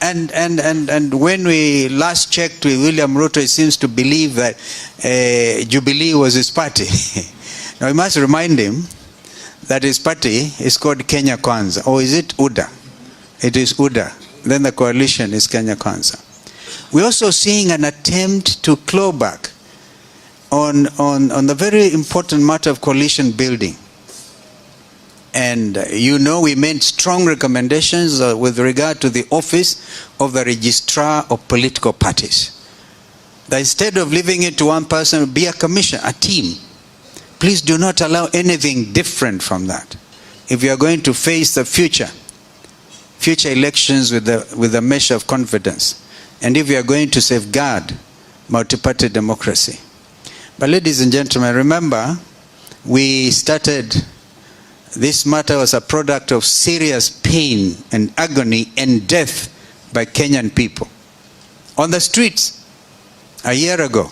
And when we last checked with William Ruto, he seems to believe that Jubilee was his party. Now we must remind him that his party is called Kenya Kwanza. Or is it UDA? It is UDA. Then the coalition is Kenya Kwanza. We're also seeing an attempt to claw back on the very important matter of coalition building. And you know, we made strong recommendations with regard to the office of the registrar of political parties. That instead of leaving it to one person, be a commission, a team. Please do not allow anything different from that. If you are going to face the future elections with a measure of confidence, and if you are going to safeguard multi-party democracy. But ladies and gentlemen, remember, we started, this matter was a product of serious pain and agony and death by Kenyan people. On the streets, a year ago,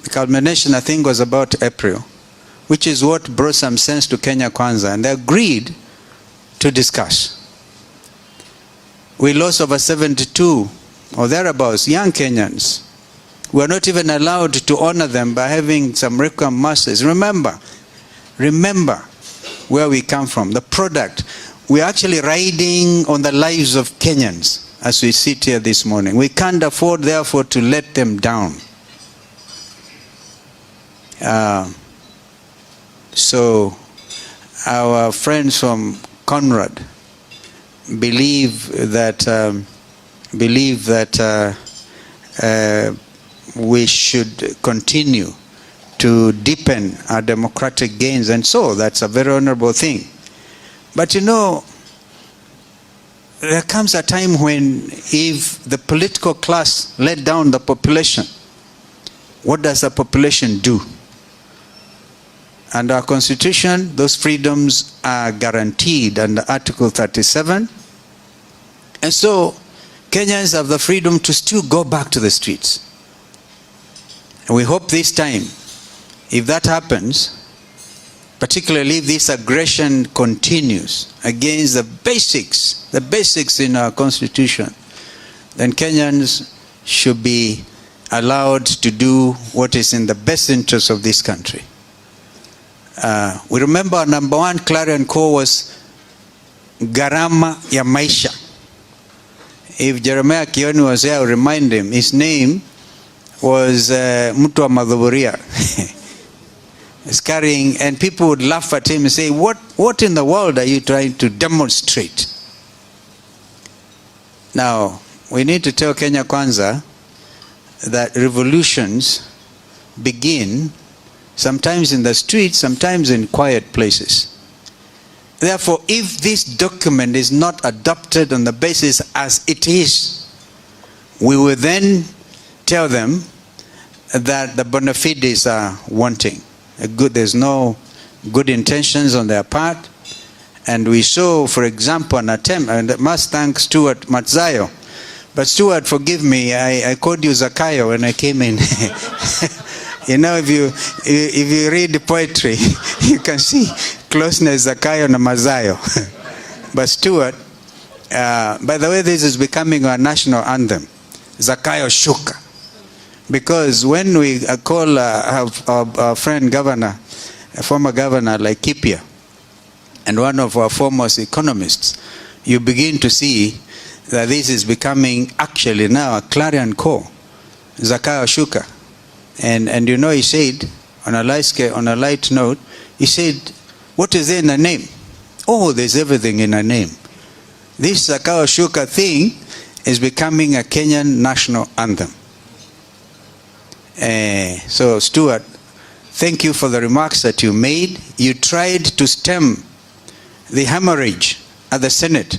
the culmination I think was about April, which is what brought some sense to Kenya Kwanza, and they agreed to discuss. We lost over 72 or thereabouts young Kenyans. We are not even allowed to honor them by having some requiem masses. Remember where we come from, the product. We are actually riding on the lives of Kenyans as we sit here this morning. We can't afford, therefore, to let them down. So our friends from Conrad believe that we should continue to deepen our democratic gains, and so that's a very honorable thing. But you know, there comes a time when if the political class let down the population, what does the population do? Under our constitution, those freedoms are guaranteed under Article 37. And so Kenyans have the freedom to still go back to the streets. And we hope this time, if that happens, particularly if this aggression continues against the basics in our constitution, then Kenyans should be allowed to do what is in the best interest of this country. We remember our number one clarion call was Garama ya Maisha. If Jeremiah Kioni was there, I would remind him, his name was Mutua Madhuburia. He's carrying, and people would laugh at him and say, what in the world are you trying to demonstrate? Now, we need to tell Kenya Kwanza that revolutions begin sometimes in the streets, sometimes in quiet places. Therefore, if this document is not adopted on the basis as it is, we will then tell them that the bona fides are wanting. There's no good intentions on their part. And we saw, for example, an attempt, and I must thank Stuart Matzayo. But Stuart, forgive me, I called you Zakayo when I came in. You know, if you read the poetry, you can see closeness Zakayo and Mazayo. But Stuart, by the way, this is becoming our national anthem, Zakayo Shuka. Because when we call our friend governor, a former governor like Kipia, and one of our foremost economists, you begin to see that this is becoming actually now a clarion call, Zakayo Shuka. And you know, he said, on a light note, he said, what is there in a name? Oh, there's everything in a name. This Zakayo Shuka thing is becoming a Kenyan national anthem. So Stuart, thank you for the remarks that you made. You tried to stem the hemorrhage at the Senate.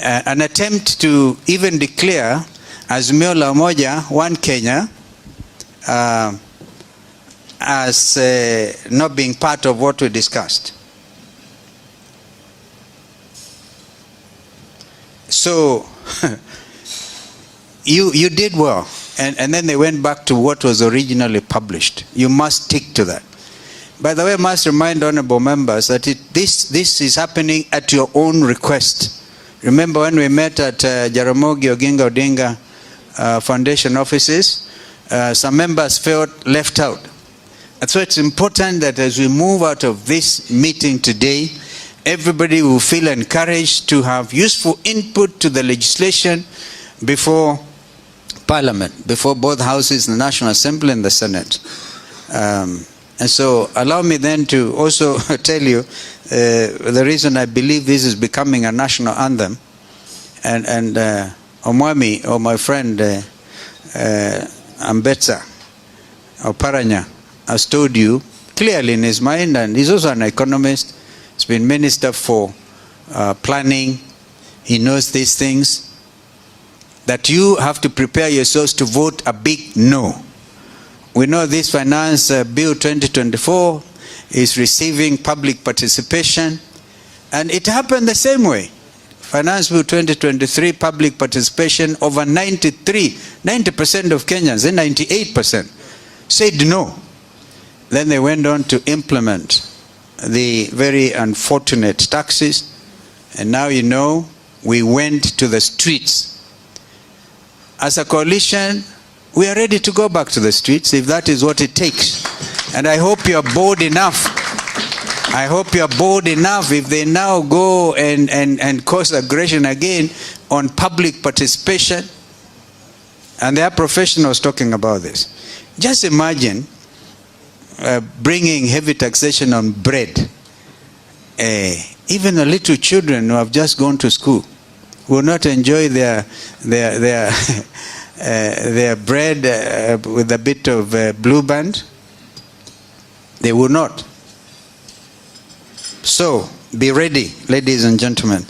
An attempt to even declare Azimio la Umoja, One Kenya, as not being part of what we discussed. So you did well, and then they went back to what was originally published. You must stick to that. By the way, I must remind honorable members that this is happening at your own request. Remember when we met at Jaramogi Oginga Odinga Foundation offices, some members felt left out. And so it's important that as we move out of this meeting today, everybody will feel encouraged to have useful input to the legislation before Parliament, before both houses, the National Assembly and the Senate. And so allow me then to also tell you the reason I believe this is becoming a national anthem. And Omwami, or my friend Ambetsa, or Paranya, has told you clearly in his mind, and he's also an economist, he's been Minister for Planning, he knows these things, that you have to prepare yourselves to vote a big no. We know this Finance Bill 2024 is receiving public participation, and it happened the same way. Finance Bill 2023, public participation, over 90% of Kenyans, and 98% said no. Then they went on to implement the very unfortunate taxes, and now you know we went to the streets. As a coalition, we are ready to go back to the streets if that is what it takes. And I hope you are bold enough. I hope you are bold enough if they now go and cause aggression again on public participation. And there are professionals talking about this. Just imagine bringing heavy taxation on bread. Even the little children who have just gone to school will not enjoy their bread with a bit of blue band. They will not. So be ready, ladies and gentlemen.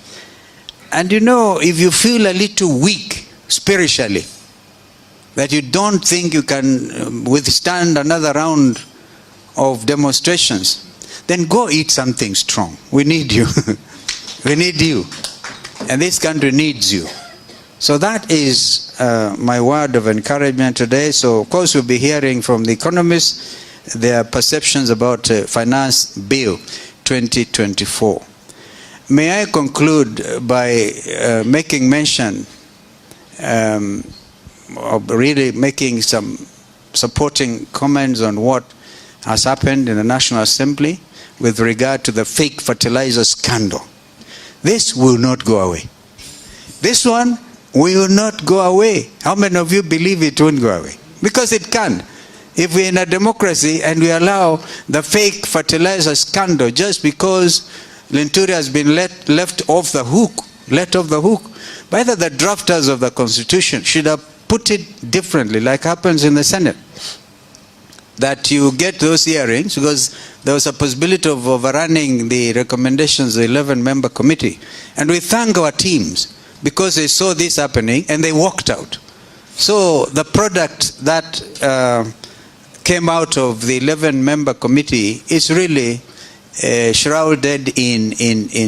And you know, if you feel a little weak spiritually, that you don't think you can withstand another round of demonstrations, then go eat something strong. We need you. We need you. And this country needs you. So that is my word of encouragement today. So of course we'll be hearing from the economists their perceptions about Finance Bill 2024. May I conclude by making mention of really making some supporting comments on what has happened in the National Assembly with regard to the fake fertilizer scandal. This will not go away. This one will not go away. How many of you believe it won't go away? Because it can. If we're in a democracy and we allow the fake fertilizer scandal just because Linturi has been left off the hook, by the drafters of the Constitution should have put it differently, like happens in the Senate. That you get those hearings, because there was a possibility of overrunning the recommendations of the 11-member committee. And we thank our teams because they saw this happening and they walked out. So the product that came out of the 11-member committee is really shrouded in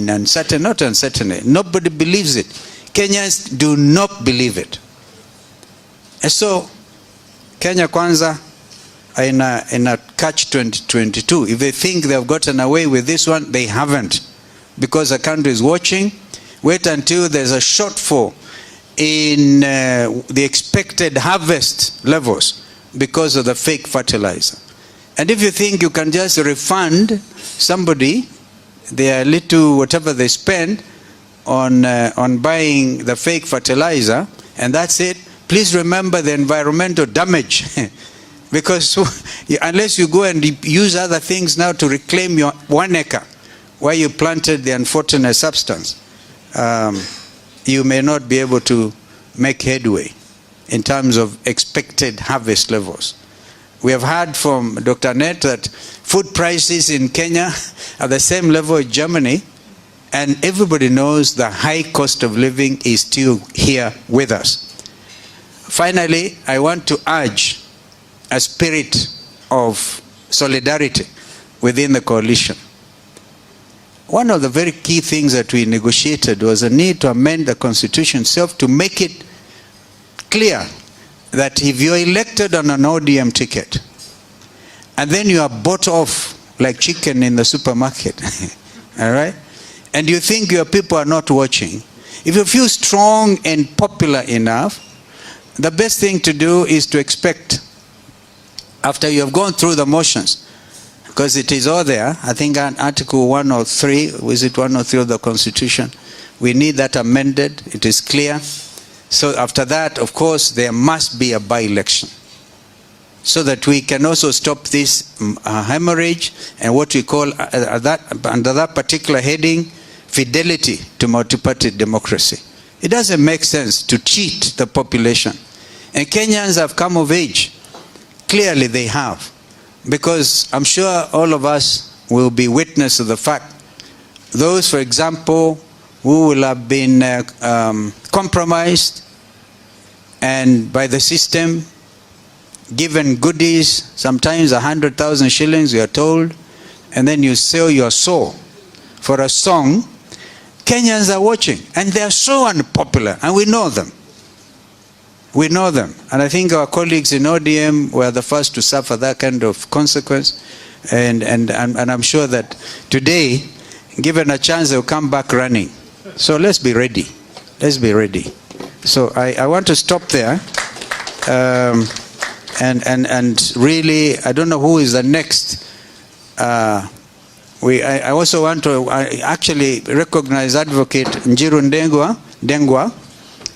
uncertainty, not uncertainty. Nobody believes it. Kenyans do not believe it. And so, Kenya Kwanza are in a catch 2022. If they think they've gotten away with this one, they haven't. Because the country is watching. Wait until there's a shortfall in the expected harvest levels because of the fake fertilizer. And if you think you can just refund somebody their little whatever they spend on buying the fake fertilizer, and that's it, please remember the environmental damage. Because unless you go and use other things now to reclaim your 1 acre where you planted the unfortunate substance, you may not be able to make headway in terms of expected harvest levels. We have heard from Dr. Net that food prices in Kenya are the same level as Germany, and everybody knows the high cost of living is still here with us. Finally, I want to urge a spirit of solidarity within the coalition. One of the very key things that we negotiated was a need to amend the Constitution itself to make it clear that if you're elected on an ODM ticket and then you are bought off like chicken in the supermarket, all right, and you think your people are not watching, If you feel strong and popular enough, the best thing to do is to expect, after you have gone through the motions, because it is all there. I think Article 103, is it 103 of the Constitution? We need that amended. It is clear. So after that, of course, there must be a by-election, so that we can also stop this hemorrhage and what we call, under that particular heading, fidelity to multi-party democracy. It doesn't make sense to cheat the population. And Kenyans have come of age. Clearly they have. Because I'm sure all of us will be witness to the fact, those, for example, who will have been compromised and by the system, given goodies, sometimes 100,000 shillings, we are told, and then you sell your soul for a song. Kenyans are watching, and they are so unpopular, and we know them. We know them. And I think our colleagues in ODM were the first to suffer that kind of consequence. And I'm sure that today, given a chance, they'll come back running. So let's be ready. Let's be ready. So I want to stop there. And really, I don't know who is the next. I also want to actually recognize Advocate Njiru Ndengwa.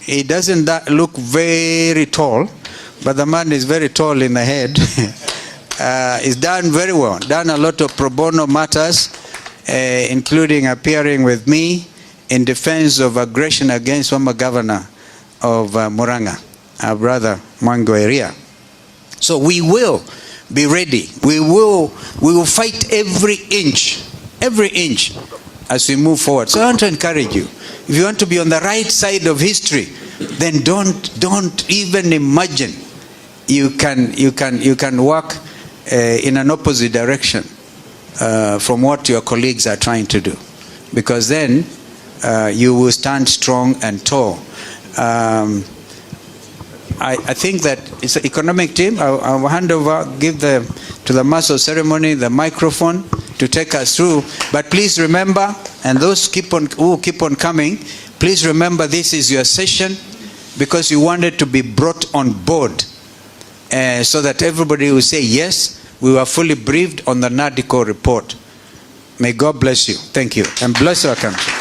He doesn't look very tall, but the man is very tall in the head. He's done very well, done a lot of pro bono matters, including appearing with me in defense of aggression against former governor of Murang'a, our brother Mwango area. So we will be ready. We will fight every inch as we move forward. So I want to encourage you. If you want to be on the right side of history, then don't even imagine you can walk in an opposite direction from what your colleagues are trying to do, because then you will stand strong and tall. I think that it's an economic team. I'll hand over, give to the master of ceremony the microphone to take us through. But please remember, and those who keep on coming, please remember this is your session, because you wanted to be brought on board so that everybody will say, yes, we were fully briefed on the NADCO report. May God bless you. Thank you. And bless our country.